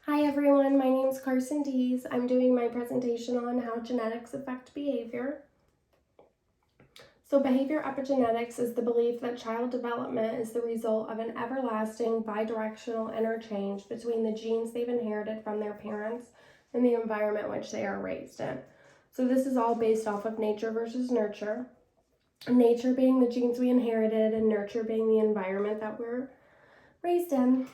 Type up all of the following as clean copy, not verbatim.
Hi everyone, my name is Carson Dees. I'm doing my presentation on how genetics affect behavior. So behavior epigenetics is the belief that child development is the result of an everlasting bidirectional interchange between the genes they've inherited from their parents and the environment which they are raised in. So this is all based off of nature versus nurture. Nature being the genes we inherited and nurture being the environment that we're raised in.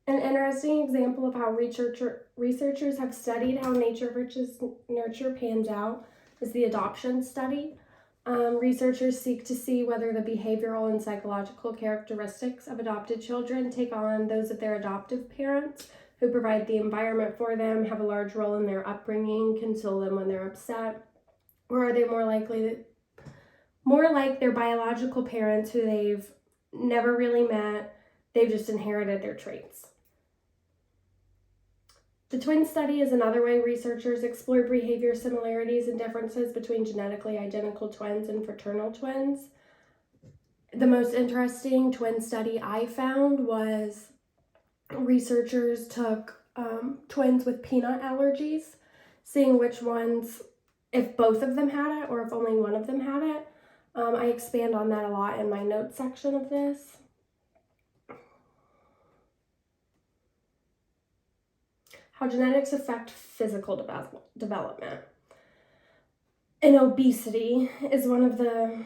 An interesting example of how researchers have studied how nature versus nurture pans out is the adoption study. Researchers seek to see whether the behavioral and psychological characteristics of adopted children take on those of their adoptive parents, who provide the environment for them, have a large role in their upbringing, console them when they're upset, or are they more like their biological parents who they've never really met, they've just inherited their traits. The twin study is another way researchers explore behavior similarities and differences between genetically identical twins and fraternal twins. The most interesting twin study I found was researchers took twins with peanut allergies, seeing which ones, if both of them had it or if only one of them had it. I expand on that a lot in my notes section of this. How genetics affect physical development. And obesity is one of the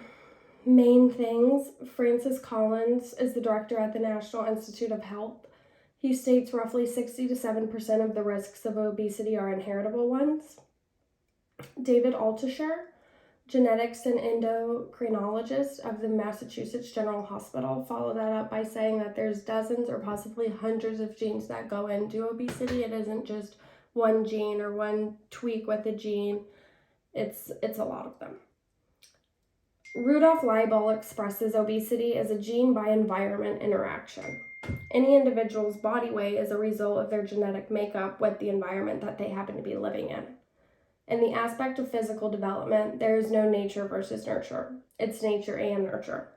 main things. Francis Collins is the director at the National Institute of Health. He states roughly 60 to 7% of the risks of obesity are inheritable ones. David Altucher, genetics and endocrinologist of the Massachusetts General Hospital, followed that up by saying that there's dozens or possibly hundreds of genes that go into obesity. It isn't just one gene or one tweak with a gene. It's a lot of them. Rudolf Leibel expresses obesity as a gene by environment interaction. Any individual's body weight is a result of their genetic makeup with the environment that they happen to be living in. In the aspect of physical development, there is no nature versus nurture. It's nature and nurture.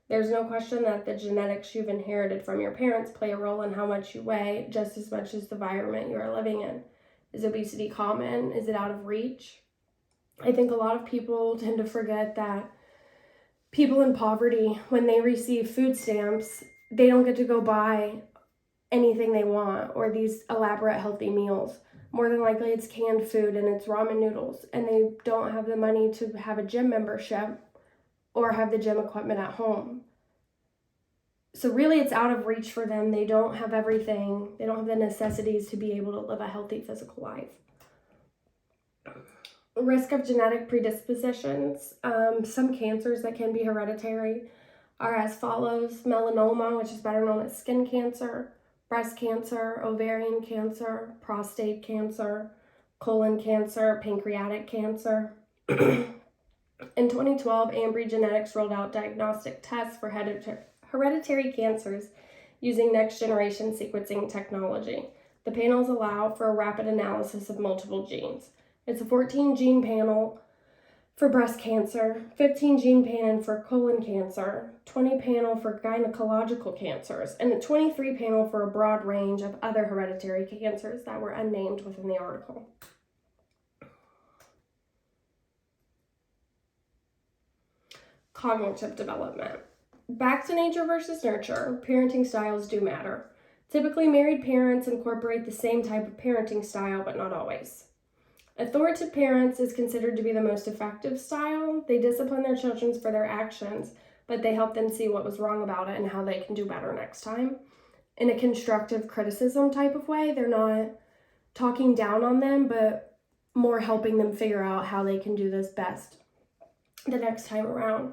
There's no question that the genetics you've inherited from your parents play a role in how much you weigh, just as much as the environment you are living in. Is obesity common? Is it out of reach? I think a lot of people tend to forget that people in poverty, when they receive food stamps, they don't get to go buy anything they want or these elaborate healthy meals. More than likely it's canned food and it's ramen noodles, and they don't have the money to have a gym membership or have the gym equipment at home. So really it's out of reach for them. They don't have everything. They don't have the necessities to be able to live a healthy physical life. Risk of genetic predispositions. Some cancers that can be hereditary are as follows: melanoma, which is better known as skin cancer, breast cancer, ovarian cancer, prostate cancer, colon cancer, pancreatic cancer. In 2012, Ambry Genetics rolled out diagnostic tests for hereditary cancers using next-generation sequencing technology. The panels allow for a rapid analysis of multiple genes. It's a 14-gene panel for breast cancer, 15 gene panel for colon cancer, 20 panel for gynecological cancers, and a 23 panel for a broad range of other hereditary cancers that were unnamed within the article. Cognitive development. Back to nature versus nurture, parenting styles do matter. Typically, married parents incorporate the same type of parenting style, but not always. Authoritative parents is considered to be the most effective style. They discipline their children for their actions, but they help them see what was wrong about it and how they can do better next time. In a constructive criticism type of way, they're not talking down on them, but more helping them figure out how they can do this best the next time around.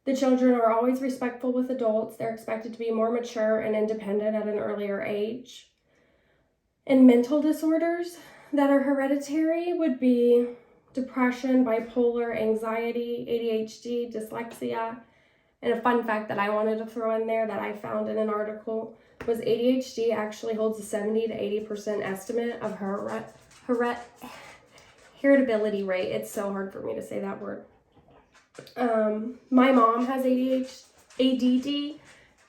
The children are always respectful with adults. They're expected to be more mature and independent at an earlier age. And mental disorders that are hereditary would be depression, bipolar, anxiety, ADHD, dyslexia. And a fun fact that I wanted to throw in there that I found in an article was ADHD actually holds a 70 to 80% estimate of heritability rate. It's so hard for me to say that word. My mom has ADD,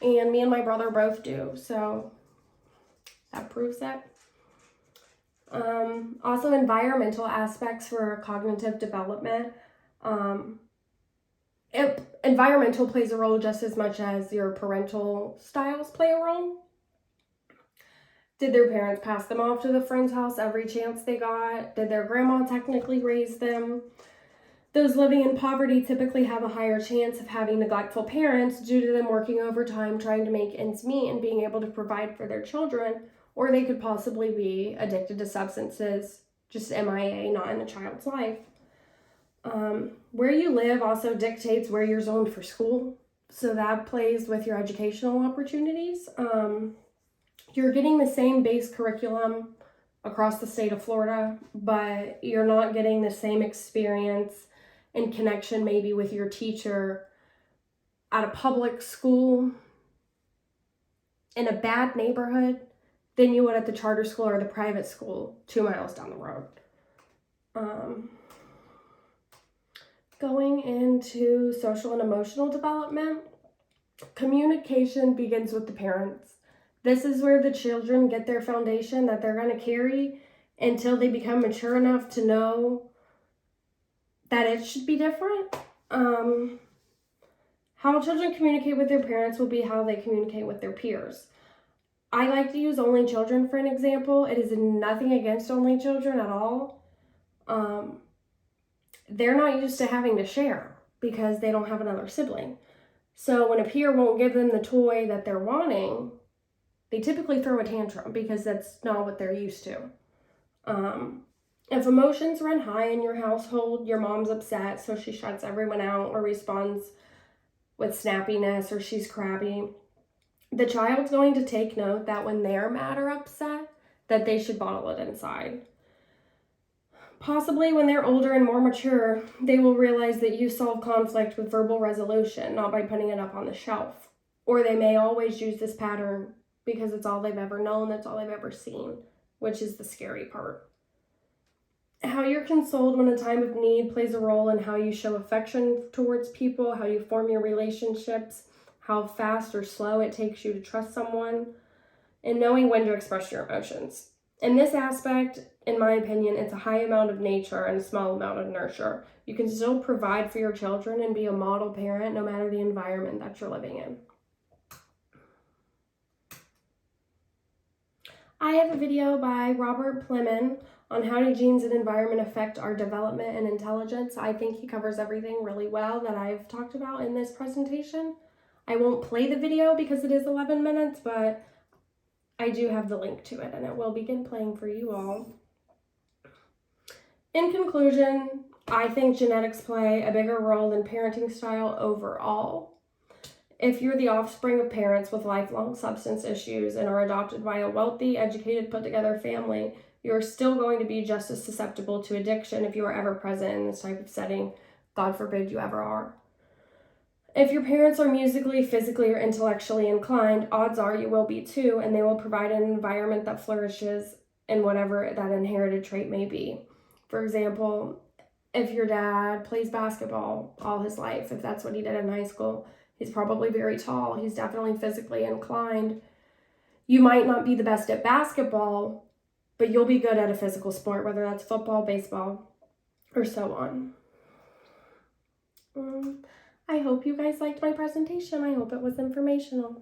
and me and my brother both do, so that proves that. Also, environmental aspects for cognitive development. Environmental plays a role just as much as your parental styles play a role. Did their parents pass them off to the friend's house every chance they got? Did their grandma technically raise them? Those living in poverty typically have a higher chance of having neglectful parents due to them working overtime trying to make ends meet and being able to provide for their children, or they could possibly be addicted to substances, just MIA, not in the child's life. Where you live also dictates where you're zoned for school, so that plays with your educational opportunities. You're getting the same base curriculum across the state of Florida, but you're not getting the same experience and connection maybe with your teacher at a public school in a bad neighborhood than you would at the charter school or the private school 2 miles down the road. Going into social and emotional development, communication begins with the parents. This is where the children get their foundation that they're going to carry until they become mature enough to know that it should be different. How children communicate with their parents will be how they communicate with their peers. I like to use only children for an example. It is nothing against only children at all. They're not used to having to share because they don't have another sibling. So when a peer won't give them the toy that they're wanting, they typically throw a tantrum because that's not what they're used to. If emotions run high in your household, your mom's upset, so she shuts everyone out or responds with snappiness or she's crabby. The child's going to take note that when they're mad or upset, that they should bottle it inside. Possibly when they're older and more mature, they will realize that you solve conflict with verbal resolution, not by putting it up on the shelf. Or they may always use this pattern because it's all they've ever known, that's all they've ever seen, which is the scary part. How you're consoled when a time of need plays a role in how you show affection towards people, how you form your relationships, how fast or slow it takes you to trust someone, and knowing when to express your emotions. In this aspect, in my opinion, it's a high amount of nature and a small amount of nurture. You can still provide for your children and be a model parent no matter the environment that you're living in. I have a video by Robert Plemon on how do genes and environment affect our development and intelligence. I think he covers everything really well that I've talked about in this presentation. I won't play the video because it is 11 minutes, but I do have the link to it and it will begin playing for you all. In conclusion, I think genetics play a bigger role than parenting style overall. If you're the offspring of parents with lifelong substance issues and are adopted by a wealthy, educated, put-together family, you're still going to be just as susceptible to addiction if you are ever present in this type of setting. God forbid you ever are. If your parents are musically, physically, or intellectually inclined, odds are you will be too, and they will provide an environment that flourishes in whatever that inherited trait may be. For example, if your dad plays basketball all his life, if that's what he did in high school, he's probably very tall. He's definitely physically inclined. You might not be the best at basketball, but you'll be good at a physical sport, whether that's football, baseball, or so on. I hope you guys liked my presentation. I hope it was informational.